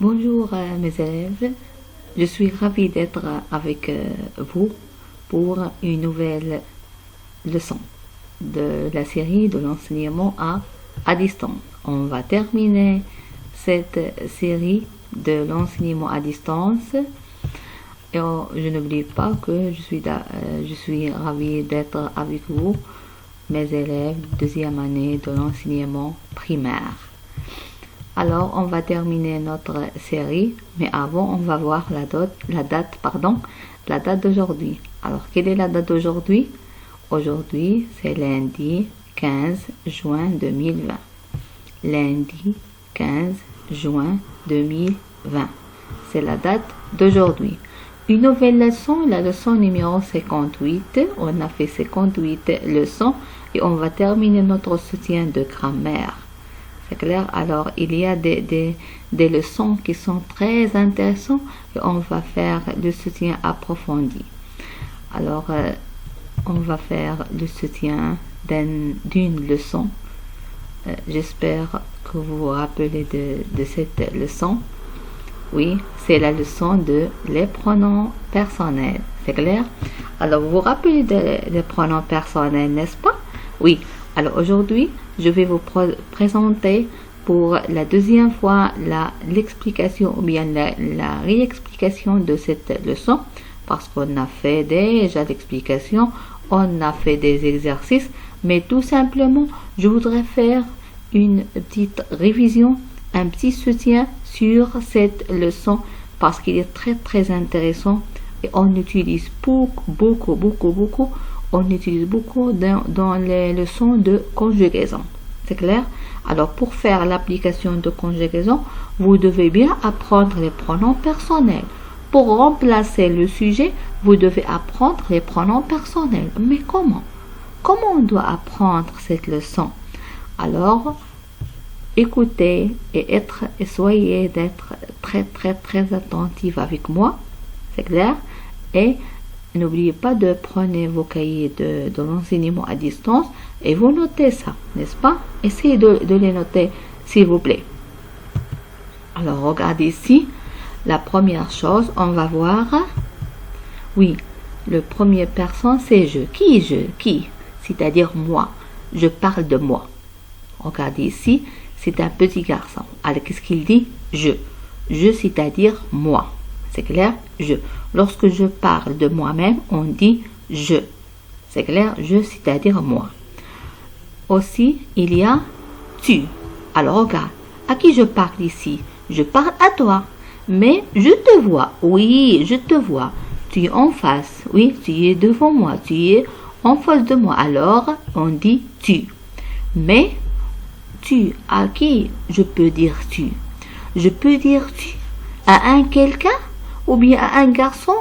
Bonjour mes élèves, je suis ravie d'être avec vous pour une nouvelle leçon de la série de l'enseignement à distance. On va terminer cette série de l'enseignement à distance et je n'oublie pas que je suis ravie d'être avec vous, mes élèves deuxième année de l'enseignement primaire. Alors, on va terminer notre série, mais avant, on va voir la date d'aujourd'hui. Alors, quelle est la date d'aujourd'hui? Aujourd'hui, c'est lundi 15 juin 2020. Lundi 15 juin 2020. C'est la date d'aujourd'hui. Une nouvelle leçon, la leçon numéro 58. On a fait 58 leçons et on va terminer notre soutien de grammaire. C'est clair? Alors, il y a des leçons qui sont très intéressantes et on va faire le soutien approfondi. Alors, on va faire le soutien d'une leçon. J'espère que vous vous rappelez de cette leçon. Oui, c'est la leçon de les pronoms personnels. C'est clair? Alors, vous vous rappelez des pronoms personnels, n'est-ce pas? Oui. Alors, aujourd'hui, je vais vous présenter pour la deuxième fois l'explication ou bien la réexplication de cette leçon parce qu'on a fait déjà l'explication, on a fait des exercices, mais tout simplement, je voudrais faire une petite révision, un petit soutien sur cette leçon parce qu'il est très très intéressant et on utilise beaucoup. On utilise beaucoup dans les leçons de conjugaison. C'est clair? Alors, pour faire l'application de conjugaison, vous devez bien apprendre les pronoms personnels. Pour remplacer le sujet, vous devez apprendre les pronoms personnels. Mais comment? Comment on doit apprendre cette leçon? Alors, écoutez et soyez d'être très attentifs avec moi. C'est clair? Et n'oubliez pas de prendre vos cahiers de l'enseignement à distance et vous notez ça, n'est-ce pas? Essayez de les noter, s'il vous plaît. Alors, regardez ici. La première chose, on va voir. Oui, le premier personne, c'est je. Qui je? Qui? C'est-à-dire moi. Je parle de moi. Regardez ici, c'est un petit garçon. Alors, qu'est-ce qu'il dit? Je. Je, c'est-à-dire moi. C'est clair? Je. Lorsque je parle de moi-même, on dit je. C'est clair? Je, c'est-à-dire moi. Aussi, il y a tu. Alors, regarde. À qui je parle ici? Je parle à toi. Mais je te vois. Oui, je te vois. Tu es en face. Oui, tu es devant moi. Tu es en face de moi. Alors, on dit tu. Mais, tu, à qui je peux dire tu? Je peux dire tu à un quelqu'un ou bien à un garçon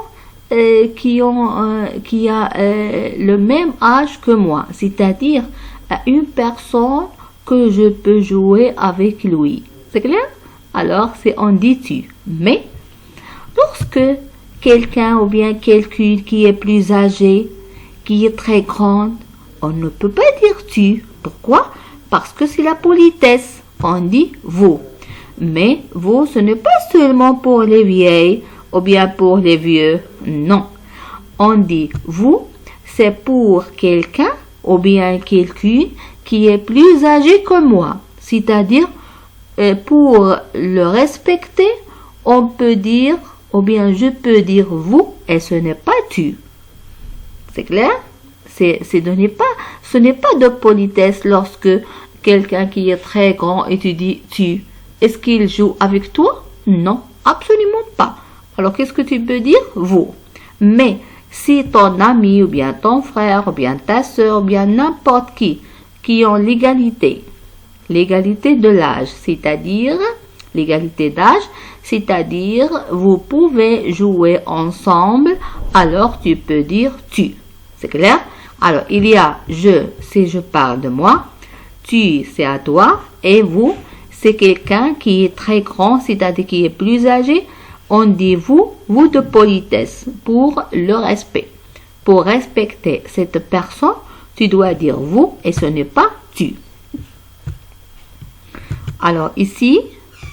qui a le même âge que moi, c'est-à-dire à une personne que je peux jouer avec lui. C'est clair? Alors, on dit tu. Mais, lorsque quelqu'un ou bien quelqu'une qui est plus âgé, qui est très grande, on ne peut pas dire tu. Pourquoi? Parce que c'est la politesse. On dit vous. Mais vous, ce n'est pas seulement pour les vieilles ou bien pour les vieux. Non. On dit vous, c'est pour quelqu'un ou bien quelqu'une qui est plus âgé que moi. C'est-à-dire, pour le respecter, on peut dire, ou bien je peux dire vous, et ce n'est pas tu. C'est clair? Ce n'est pas de politesse lorsque quelqu'un qui est très grand et tu dis tu. Est-ce qu'il joue avec toi? Non, absolument pas. Alors, qu'est-ce que tu peux dire? Vous. Mais, si ton ami, ou bien ton frère, ou bien ta soeur, ou bien n'importe qui ont l'égalité de l'âge, c'est-à-dire, l'égalité d'âge, c'est-à-dire, vous pouvez jouer ensemble, alors tu peux dire tu. C'est clair? Alors, il y a je, si je parle de moi, tu, c'est à toi, et vous, c'est quelqu'un qui est très grand, c'est-à-dire qui est plus âgé. On dit vous de politesse, pour le respect. Pour respecter cette personne, tu dois dire vous et ce n'est pas tu. Alors ici,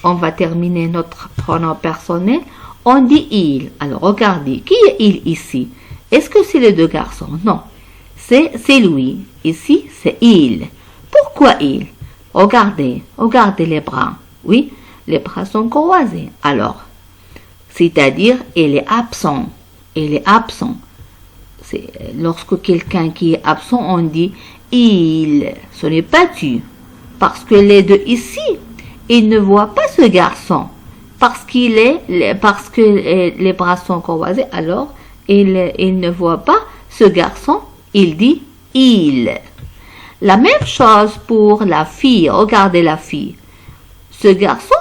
on va terminer notre pronom personnel. On dit il. Alors, regardez, qui est il ici? Est-ce que c'est les deux garçons? Non, c'est lui. Ici, c'est il. Pourquoi il? Regardez les bras. Oui, les bras sont croisés. Alors, c'est-à-dire, il est absent. Il est absent. Lorsque quelqu'un qui est absent, on dit il. Ce n'est pas tu. Parce que les deux ici, ils ne voient pas ce garçon. Parce que les bras sont croisés, alors il ne voit pas ce garçon. Il dit il. La même chose pour la fille. Regardez la fille. Ce garçon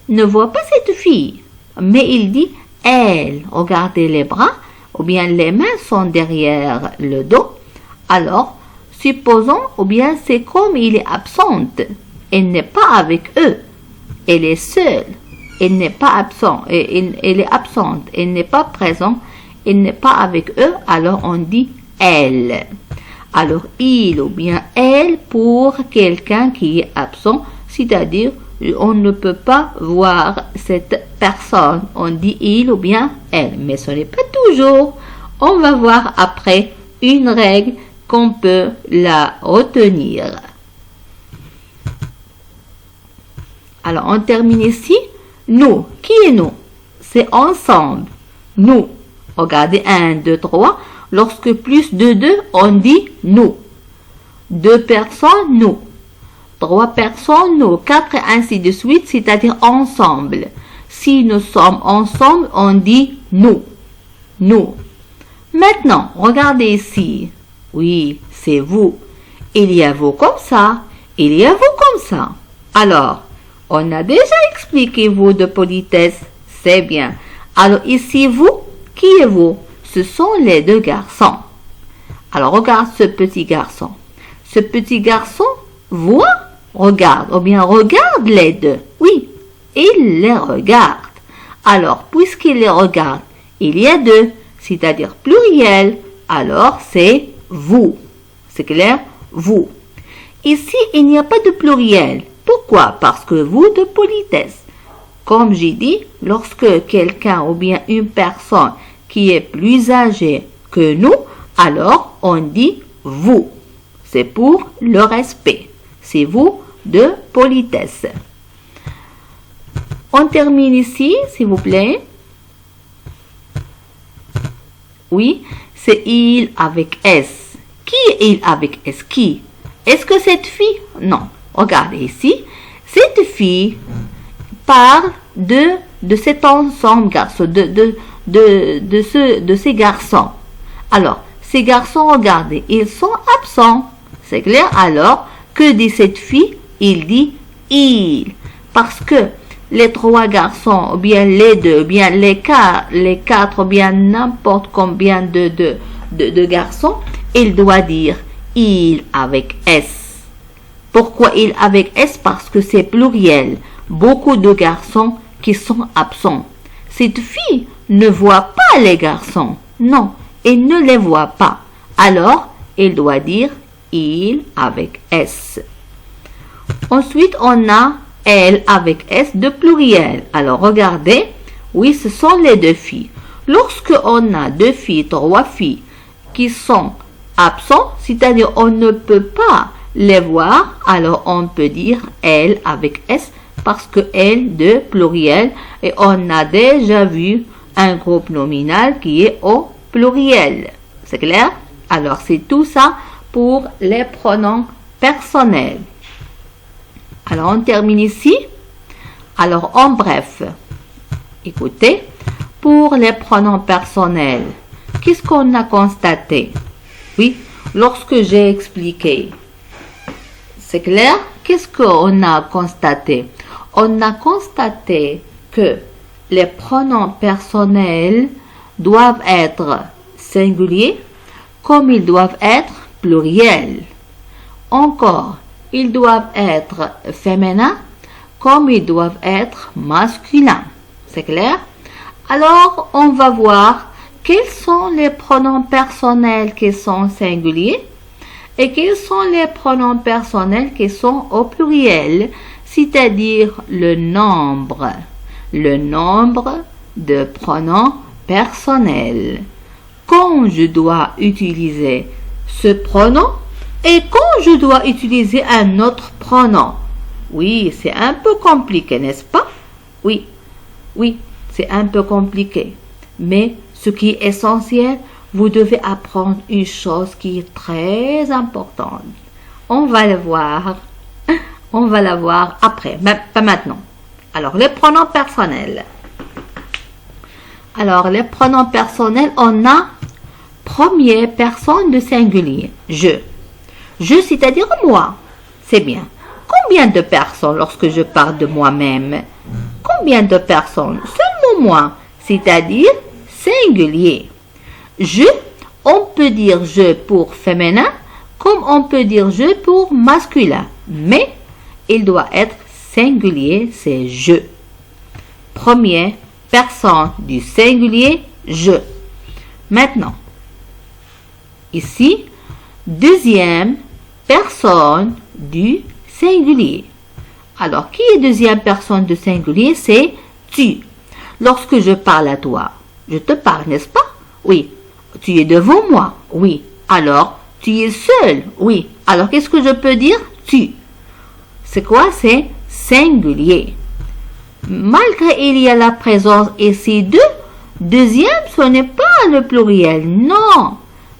ne voit pas cette fille, mais il dit elle. Regardez les bras, ou bien les mains sont derrière le dos. Alors, supposons, ou bien c'est comme il est absente. Elle n'est pas avec eux. Elle est seule. Elle n'est pas absente. Elle est absente. Elle n'est pas présente. Elle n'est pas avec eux. Alors on dit elle. Alors il ou bien elle pour quelqu'un qui est absent, c'est-à-dire on ne peut pas voir cette personne. On dit il ou bien elle, mais ce n'est pas toujours. On va voir après une règle qu'on peut la retenir. Alors on termine ici. Nous, qui est nous? C'est ensemble. Nous. Regardez 1, 2, 3. Lorsque plus de 2, on dit nous. 2 personnes, nous. 3 personnes, nous. 4 et ainsi de suite, c'est-à-dire ensemble. Si nous sommes ensemble, on dit nous. Nous. Maintenant, regardez ici. Oui, c'est vous. Il y a vous comme ça. Il y a vous comme ça. Alors, on a déjà expliqué vous de politesse. C'est bien. Alors ici, vous, qui est vous? Ce sont les deux garçons. Alors, regarde ce petit garçon. Ce petit garçon voit, regarde, ou bien regarde les deux. Oui, il les regarde. Alors, puisqu'il les regarde, il y a deux, c'est-à-dire pluriel. Alors, c'est vous. C'est clair? Vous. Ici, il n'y a pas de pluriel. Pourquoi? Parce que vous de politesse. Comme j'ai dit, lorsque quelqu'un ou bien une personne qui est plus âgée que nous, alors on dit vous. C'est pour le respect. C'est vous de politesse. On termine ici, s'il vous plaît. Oui, c'est il avec S. Qui est il avec S? Qui? Est-ce que cette fille? Non. Regardez ici. Cette fille parle de cet ensemble garçon, de ces garçons. Alors, ces garçons, regardez, ils sont absents. C'est clair? Alors, que dit cette fille? Il dit il. Parce que les 3 garçons, ou bien les 2, ou bien les 4, ou bien n'importe combien de garçons, il doit dire il avec S. Pourquoi il avec S? Parce que c'est pluriel. Beaucoup de garçons qui sont absents. Cette fille ne voit pas les garçons. Non, elle ne les voit pas. Alors, il doit dire il avec S. Ensuite, on a elle avec S de pluriel. Alors, regardez. Oui, ce sont les 2 filles. Lorsque on a 2 filles, 3 filles qui sont absents, c'est-à-dire on ne peut pas les voir, alors on peut dire elle avec S parce que elle de pluriel et on a déjà vu un groupe nominal qui est au pluriel. C'est clair? Alors c'est tout ça pour les pronoms personnels. Alors on termine ici. Alors en bref, écoutez, pour les pronoms personnels, qu'est-ce qu'on a constaté? Oui, lorsque j'ai expliqué. C'est clair? Qu'est-ce qu'on a constaté? On a constaté que les pronoms personnels doivent être singuliers comme ils doivent être pluriels. Encore, ils doivent être féminins comme ils doivent être masculins. C'est clair? Alors, on va voir quels sont les pronoms personnels qui sont singuliers et quels sont les pronoms personnels qui sont au pluriel, c'est-à-dire le nombre de pronoms personnels. Quand je dois utiliser ce pronom et quand je dois utiliser un autre pronom. Oui, c'est un peu compliqué, n'est-ce pas? Oui, c'est un peu compliqué. Mais ce qui est essentiel, vous devez apprendre une chose qui est très importante. On va le voir. On va la voir après, mais pas maintenant. Alors, les pronoms personnels. Alors, les pronoms personnels, on a première personne de singulier. Je, c'est-à-dire moi. C'est bien. Combien de personnes lorsque je parle de moi-même? Combien de personnes? Seulement moi, c'est-à-dire singulier. Je, on peut dire je pour féminin, comme on peut dire je pour masculin. Mais, il doit être singulier, c'est je. Première personne du singulier, je. Maintenant, ici, deuxième personne du singulier. Alors, qui est deuxième personne du singulier? C'est tu. Lorsque je parle à toi, je te parle, n'est-ce pas? Oui. Tu es devant moi? Oui. Alors, tu es seul? Oui. Alors, qu'est-ce que je peux dire? Tu. C'est quoi? C'est singulier. Malgré il y a la présence ici de deuxième, ce n'est pas le pluriel. Non.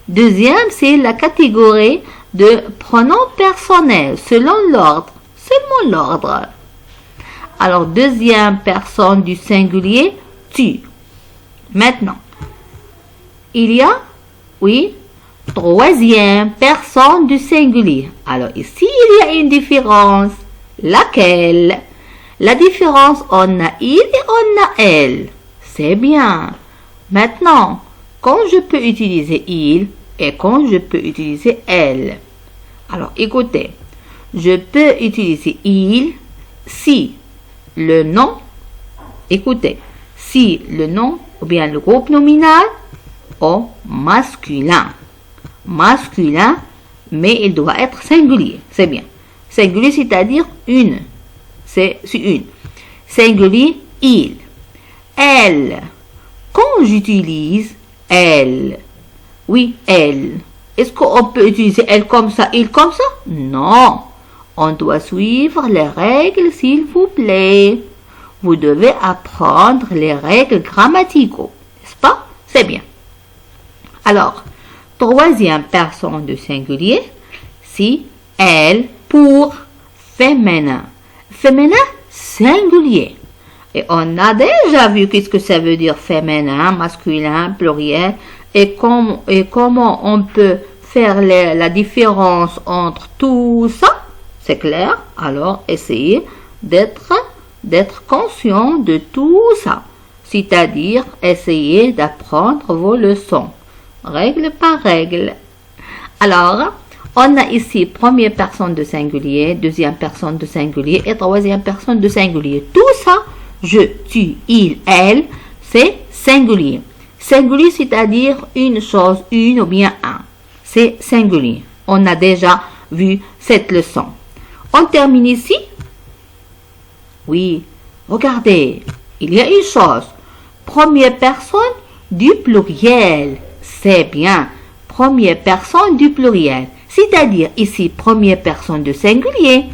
Deuxième, c'est la catégorie de pronoms personnels selon l'ordre. Seulement l'ordre. Alors, deuxième personne du singulier, tu. Maintenant, il y a, oui, troisième personne du singulier. Alors, ici, il y a une différence. Laquelle? La différence, on a il et on a elle. C'est bien. Maintenant, quand je peux utiliser il et quand je peux utiliser elle. Alors, écoutez. Je peux utiliser il si le nom, écoutez, si le nom ou bien le groupe nominal est masculin. Masculin, mais il doit être singulier. C'est bien. Singulier, c'est-à-dire une. C'est une. Singulier, il. Elle. Quand j'utilise elle, oui, elle. Est-ce qu'on peut utiliser elle comme ça, il comme ça? Non. On doit suivre les règles, s'il vous plaît. Vous devez apprendre les règles grammaticaux, n'est-ce pas? C'est bien. Alors, troisième personne du singulier, c'est elle pour féminin. Féminin, singulier. Et on a déjà vu qu'est-ce que ça veut dire féminin, masculin, pluriel, et comment on peut faire la différence entre tout ça. C'est clair? Alors, essayez d'être conscient de tout ça. C'est-à-dire, essayez d'apprendre vos leçons. Règle par règle. Alors, on a ici première personne de singulier, deuxième personne de singulier et troisième personne de singulier. Tout ça, je, tu, il, elle, c'est singulier. Singulier, c'est-à-dire une chose, une ou bien un. C'est singulier. On a déjà vu cette leçon. On termine ici. Oui, regardez, il y a une chose. Première personne du pluriel. C'est bien. Première personne du pluriel. C'est-à-dire ici, première personne de singulier.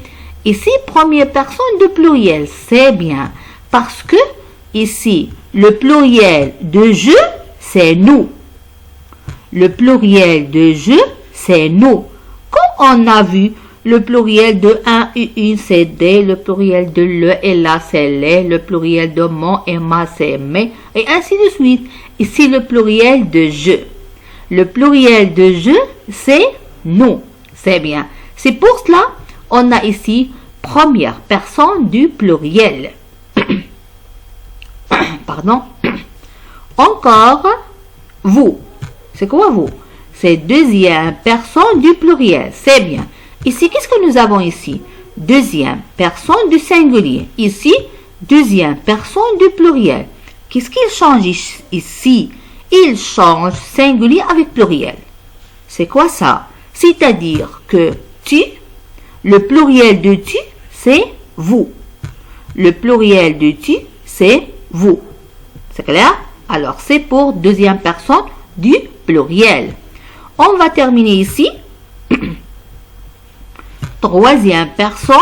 Ici, première personne de pluriel. C'est bien. Parce que ici, le pluriel de je, c'est nous. Le pluriel de je, c'est nous. Comme on a vu, le pluriel de un et une, c'est des. Le pluriel de le et la, c'est les. Le pluriel de mon et ma, c'est mes. Et ainsi de suite. Ici, le pluriel de je. Le pluriel de je, c'est nous. C'est bien. C'est pour cela, on a ici première personne du pluriel. Pardon. Encore, vous. C'est quoi vous? C'est deuxième personne du pluriel. C'est bien. Ici, qu'est-ce que nous avons ici? Deuxième personne du singulier. Ici, deuxième personne du pluriel. Qu'est-ce qu'il change ici? Il change singulier avec pluriel. C'est quoi ça? C'est-à-dire que tu, le pluriel de tu, c'est vous. Le pluriel de tu, c'est vous. C'est clair? Alors, c'est pour deuxième personne du pluriel. On va terminer ici. Troisième personne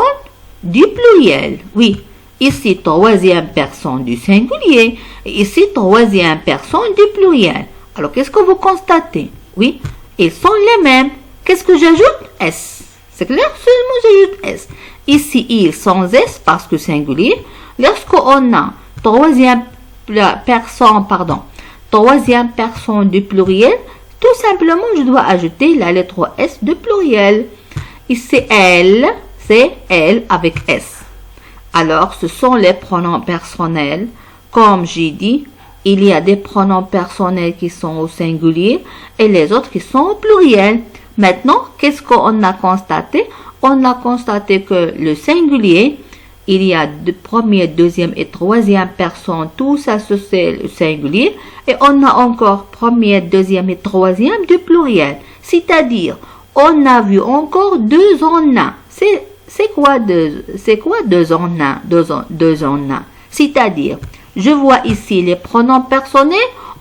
du pluriel. Oui, ici, troisième personne du singulier. Et ici, troisième personne du pluriel. Alors, qu'est-ce que vous constatez? Oui, ils sont les mêmes. Qu'est-ce que j'ajoute? S. C'est clair? Seulement, j'ajoute S. Ici, il sans S parce que singulier. Lorsqu'on a troisième personne du pluriel, tout simplement, je dois ajouter la lettre S de pluriel. Ici, elle, c'est elle avec S. Alors, ce sont les pronoms personnels. Comme j'ai dit, il y a des pronoms personnels qui sont au singulier et les autres qui sont au pluriel. Maintenant, qu'est-ce qu'on a constaté? On a constaté que le singulier, il y a de première, deuxième et troisième personne, tout ça c'est le singulier. Et on a encore première, deuxième et troisième du pluriel. C'est-à-dire, on a vu encore deux en un. C'est quoi deux en un? Deux en un. C'est-à-dire, je vois ici les pronoms personnels.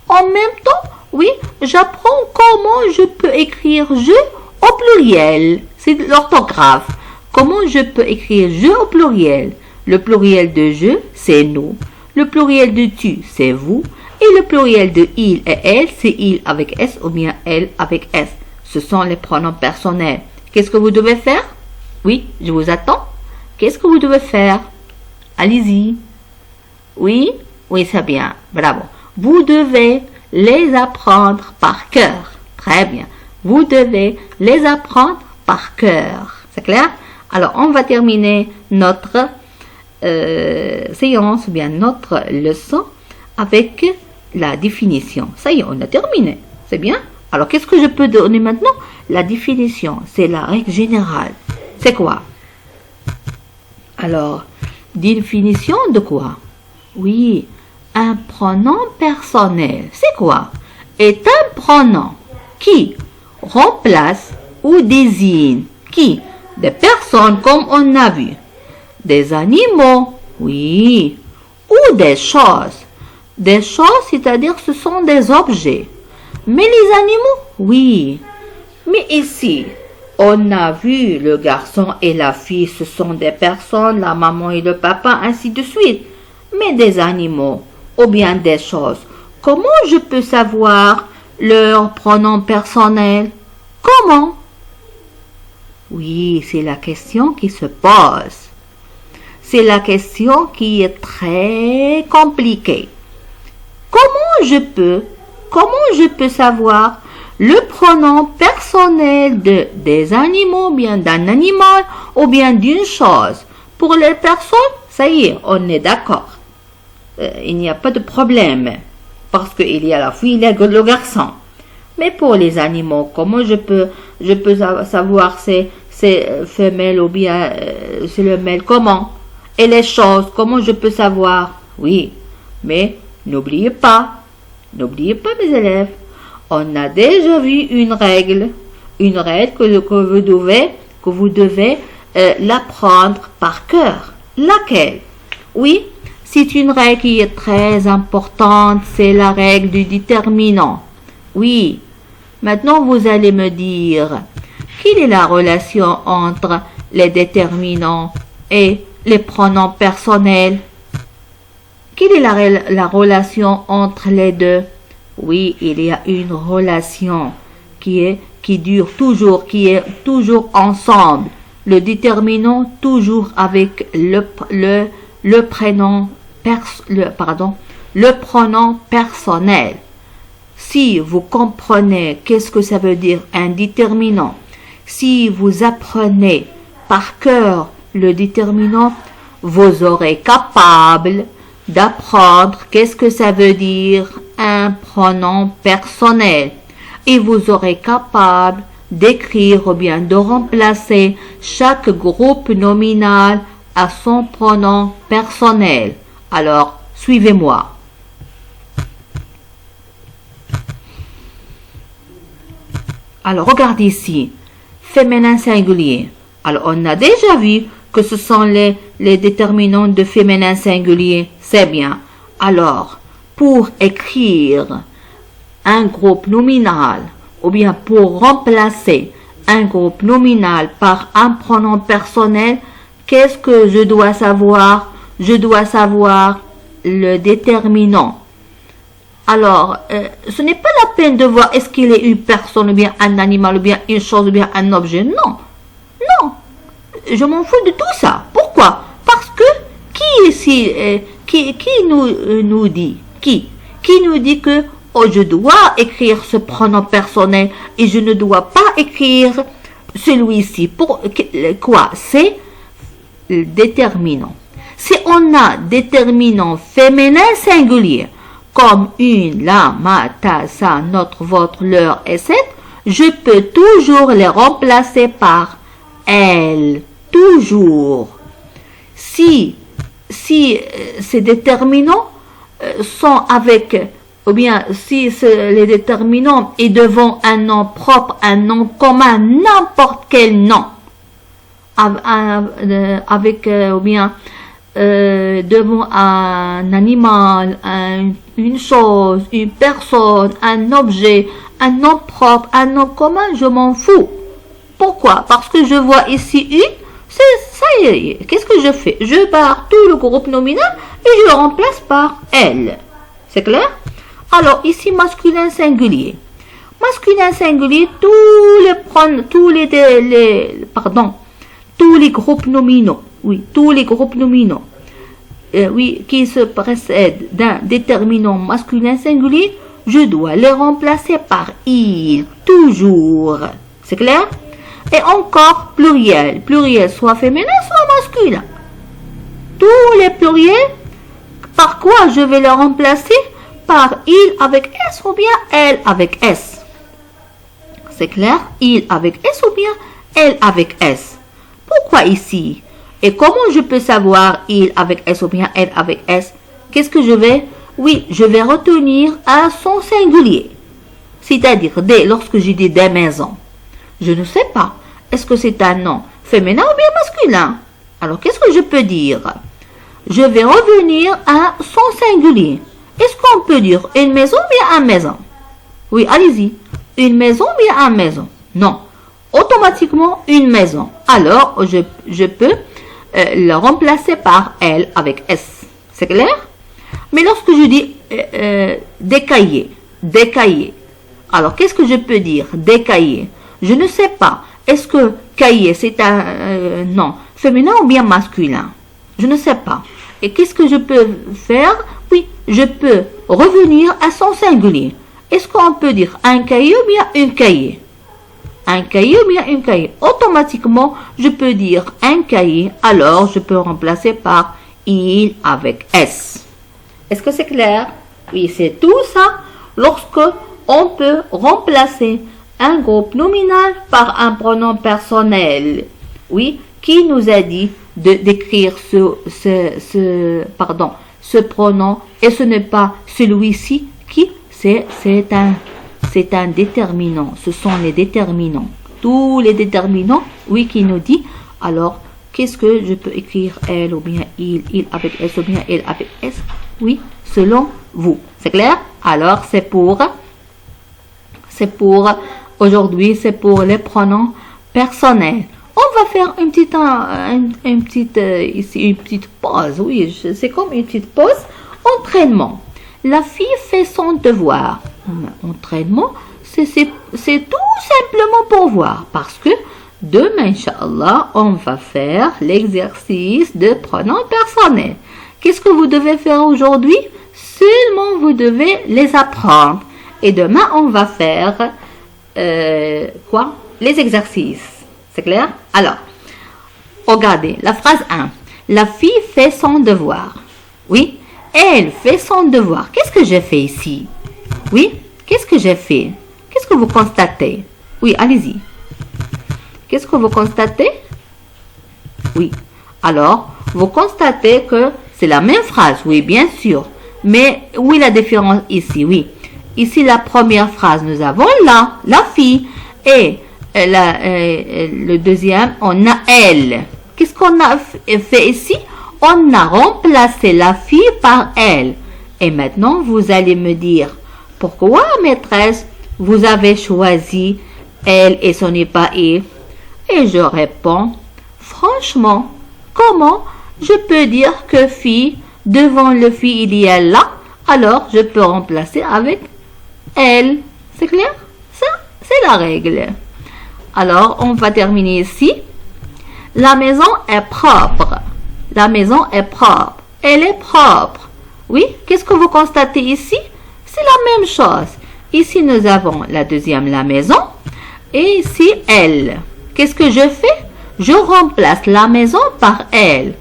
En même temps, oui, j'apprends comment je peux écrire je au pluriel. C'est l'orthographe. Comment je peux écrire je au pluriel? Le pluriel de je, c'est nous. Le pluriel de tu, c'est vous. Et le pluriel de il et elle, c'est il avec S ou bien elle avec S. Ce sont les pronoms personnels. Qu'est-ce que vous devez faire? Oui, je vous attends. Qu'est-ce que vous devez faire? Allez-y. Oui, oui, c'est bien. Bravo. Vous devez les apprendre par cœur. Très bien. Vous devez les apprendre par cœur. C'est clair? Alors, on va terminer notre séance, ou bien notre leçon, avec la définition. Ça y est, on a terminé. C'est bien? Alors, qu'est-ce que je peux donner maintenant? La définition, c'est la règle générale. C'est quoi? Alors, définition de quoi? Oui, un pronom personnel. C'est quoi? Est un pronom qui remplace ou désigne qui? Des personnes comme on a vu. Des animaux, oui. Ou des choses. Des choses, c'est-à-dire ce sont des objets. Mais les animaux, oui. Mais ici, on a vu le garçon et la fille, ce sont des personnes, la maman et le papa, ainsi de suite. Mais des animaux, ou bien des choses, comment je peux savoir leur pronom personnel? Comment? Oui, c'est la question qui se pose. C'est la question qui est très compliquée. Comment je peux savoir le pronom personnel des animaux, bien d'un animal ou bien d'une chose? Pour les personnes, ça y est, on est d'accord. Il n'y a pas de problème parce qu'il y a la fille et le garçon. Mais pour les animaux, comment je peux savoir c'est femelle ou bien c'est le mâle? Comment? Et les choses, comment je peux savoir? Oui, mais n'oubliez pas mes élèves, on a déjà vu une règle que vous devez l'apprendre par cœur. Laquelle? Oui, c'est une règle qui est très importante, c'est la règle du déterminant. Oui, maintenant vous allez me dire, quelle est la relation entre les déterminants et les pronoms personnels? Quelle est la relation entre les deux? Oui, il y a une relation qui est toujours ensemble. Le déterminant toujours avec le pronom personnel. Si vous comprenez qu'est-ce que ça veut dire un déterminant, si vous apprenez par cœur le déterminant, vous serez capable d'apprendre qu'est-ce que ça veut dire un pronom personnel et vous serez capable d'écrire ou bien de remplacer chaque groupe nominal à son pronom personnel. Alors, suivez-moi. Alors, regardez ici. Féminin singulier. Alors, on a déjà vu que ce sont les déterminants de féminin singulier. C'est bien. Alors, pour écrire un groupe nominal, ou bien pour remplacer un groupe nominal par un pronom personnel, qu'est-ce que je dois savoir? Je dois savoir le déterminant. Alors, ce n'est pas la peine de voir est-ce qu'il est une personne, ou bien un animal, ou bien une chose, ou bien un objet. Non. Non. Je m'en fous de tout ça. Pourquoi? Parce que qui ici, qui nous dit? Qui nous dit que je dois écrire ce pronom personnel et je ne dois pas écrire celui-ci? Pour quoi? C'est le déterminant. Si on a déterminant féminin singulier, comme une, la, ma, ta, sa, notre, votre, leur, etc., je peux toujours les remplacer par elle. Toujours. Si ces déterminants sont avec, ou bien si les déterminants est devant un nom propre, un nom commun, n'importe quel nom, avec, ou bien devant un animal, une chose, une personne, un objet, un nom propre, un nom commun, je m'en fous. Pourquoi? Parce que je vois ici une, ça y est. Qu'est-ce que je fais? Je barre tout le groupe nominal et je le remplace par elle. C'est clair? Alors ici masculin singulier. Masculin singulier, tous les groupes nominaux. Oui, tous les groupes nominaux. Oui, qui se précèdent d'un déterminant masculin singulier, je dois les remplacer par il, toujours. C'est clair? Et encore pluriel. Pluriel soit féminin, soit masculin. Tous les pluriels, par quoi je vais les remplacer? Par il avec S ou bien elle avec S. C'est clair? Il avec S ou bien elle avec S. Pourquoi ici? Et comment je peux savoir il avec S ou bien elle avec S? Qu'est-ce que je vais? Oui, je vais retenir à son singulier. C'est-à-dire, lorsque je dis des maisons, je ne sais pas. Est-ce que c'est un nom féminin ou bien masculin? Alors, qu'est-ce que je peux dire? Je vais revenir à son singulier. Est-ce qu'on peut dire une maison ou bien une maison? Oui, allez-y. Une maison ou bien une maison? Non. Automatiquement, une maison. Alors, je peux le remplacer par elle avec S. C'est clair? Mais lorsque je dis décailler. Alors, qu'est-ce que je peux dire? Décailler. Je ne sais pas. Est-ce que cahier, c'est un nom féminin ou bien masculin? Je ne sais pas. Et qu'est-ce que je peux faire? Oui, je peux revenir à son singulier. Est-ce qu'on peut dire un cahier ou bien une cahier? Un cahier ou bien une cahier? Automatiquement, je peux dire un cahier. Alors, je peux remplacer par il avec S. Est-ce que c'est clair? Oui, c'est tout ça lorsque on peut remplacer un groupe nominal par un pronom personnel. Oui, qui nous a dit d'écrire ce pronom et ce n'est pas celui-ci qui c'est un déterminant. Ce sont les déterminants. Tous les déterminants, oui, qui nous dit alors qu'est-ce que je peux écrire elle ou bien il avec S ou bien elle avec S? Oui, selon vous. C'est clair? Alors c'est pour aujourd'hui, c'est pour les pronoms personnels. On va faire une petite pause. Oui, c'est comme une petite pause. Entraînement. La fille fait son devoir. Entraînement, c'est tout simplement pour voir. Parce que demain, Inch'Allah, on va faire l'exercice de pronoms personnels. Qu'est-ce que vous devez faire aujourd'hui? Seulement, vous devez les apprendre. Et demain, on va faire les exercices. C'est clair? Alors, regardez, la phrase 1. La fille fait son devoir. Oui, elle fait son devoir. Qu'est-ce que j'ai fait ici? Oui, qu'est-ce que j'ai fait? Qu'est-ce que vous constatez? Oui, allez-y. Qu'est-ce que vous constatez? Oui. Alors, vous constatez que c'est la même phrase. Oui, bien sûr. Mais où est la différence ici? Oui. Ici, la première phrase, nous avons la fille. Et le deuxième, on a elle. qu'est-ce qu'on a fait ici? On a remplacé la fille par elle. Et maintenant, vous allez me dire, pourquoi, maîtresse, vous avez choisi elle et ce n'est pas il? Et je réponds, franchement, comment je peux dire que fille, devant le fille, il y a là, alors je peux remplacer avec elle. C'est clair? Ça, c'est la règle. Alors, on va terminer ici. La maison est propre. La maison est propre. Elle est propre. Oui, qu'est-ce que vous constatez ici? C'est la même chose. Ici, nous avons la deuxième, la maison. Et ici, elle. Qu'est-ce que je fais? Je remplace la maison par elle.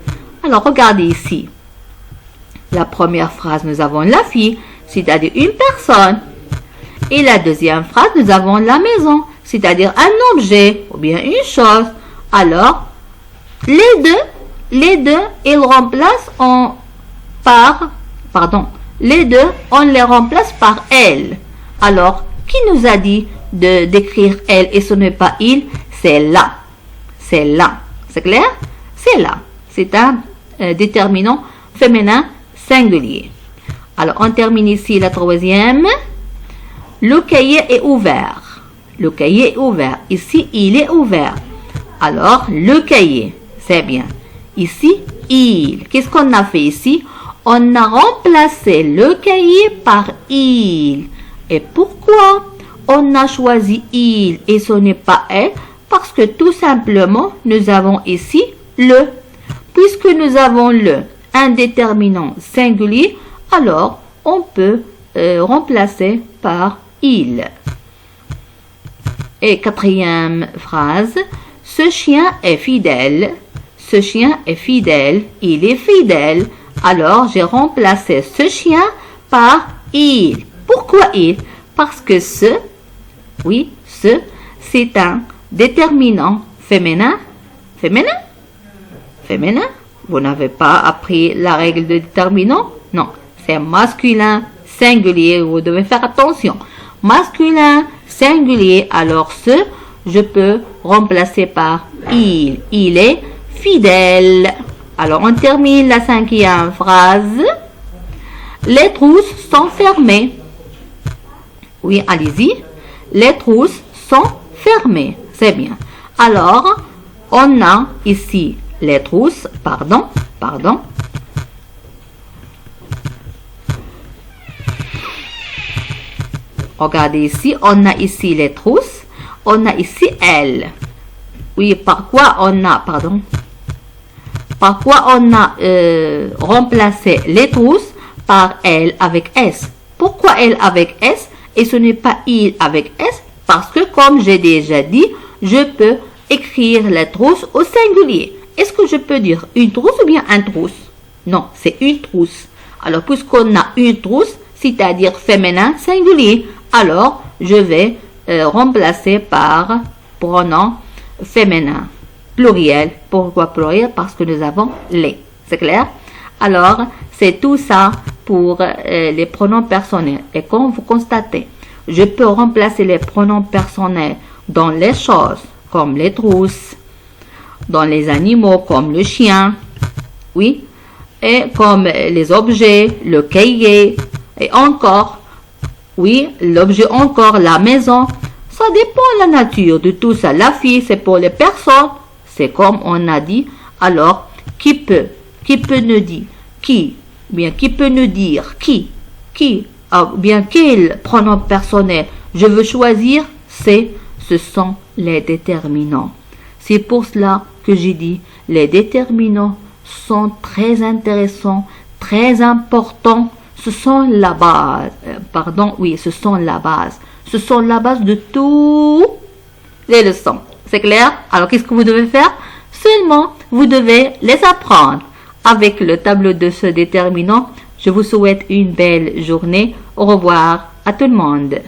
Alors, regardez ici. La première phrase, nous avons la fille, c'est-à-dire une personne. Et la deuxième phrase, nous avons la maison, c'est-à-dire un objet ou bien une chose. Alors, les deux, ils remplacent les deux, on les remplace par elle. Alors, qui nous a dit d'écrire elle et ce n'est pas il? C'est là. C'est là. C'est clair? C'est là. C'est un déterminant féminin singulier. Alors, on termine ici la troisième. Le cahier est ouvert. Le cahier est ouvert. Ici, il est ouvert. Alors, le cahier, c'est bien. Ici, il. Qu'est-ce qu'on a fait ici? On a remplacé le cahier par il. Et pourquoi on a choisi il et ce n'est pas elle? Parce que tout simplement, nous avons ici le. Puisque nous avons le indéterminant singulier, alors on peut remplacer par il. Et quatrième phrase, ce chien est fidèle. Ce chien est fidèle. Il est fidèle. Alors j'ai remplacé ce chien par il. Pourquoi il? Parce que c'est un déterminant féminin. Féminin? Vous n'avez pas appris la règle de déterminant? Non, c'est masculin singulier. Vous devez faire attention. Masculin singulier. Alors je peux remplacer par il. Il est fidèle. Alors on termine la cinquième phrase. Les trousses sont fermées. Oui, allez-y. Les trousses sont fermées. C'est bien. Alors, on a ici les trousses. Pardon. Regardez ici. On a ici les trousses. On a ici elle. Oui, Pourquoi on a remplacé les trousses par elle avec S? Pourquoi elle avec S et ce n'est pas il avec S? Parce que comme j'ai déjà dit, je peux écrire les trousses au singulier. Est-ce que je peux dire une trousse ou bien un trousse? Non, c'est une trousse. Alors, puisqu'on a une trousse, c'est-à-dire féminin singulier, alors je vais remplacer par pronom féminin. Pluriel. Pourquoi pluriel? Parce que nous avons les. C'est clair? Alors, c'est tout ça pour les pronoms personnels. Et comme vous constatez, je peux remplacer les pronoms personnels dans les choses, comme les trousses, dans les animaux, comme le chien, oui, et comme les objets, le cahier, et encore, oui, l'objet encore, la maison. Ça dépend de la nature de tout ça. La fille, c'est pour les personnes. C'est comme on a dit. Alors, qui peut nous dire qui? Bien, qui peut nous dire qui? Bien, quel pronom personnel je veux choisir? Ce sont les déterminants. C'est pour cela que j'ai dit les déterminants sont très intéressants, très importants. Ce sont la base. Ce sont la base. Ce sont la base de toutes les leçons. C'est clair? Alors, qu'est-ce que vous devez faire? Seulement, vous devez les apprendre. Avec le tableau de ce déterminant, je vous souhaite une belle journée. Au revoir à tout le monde.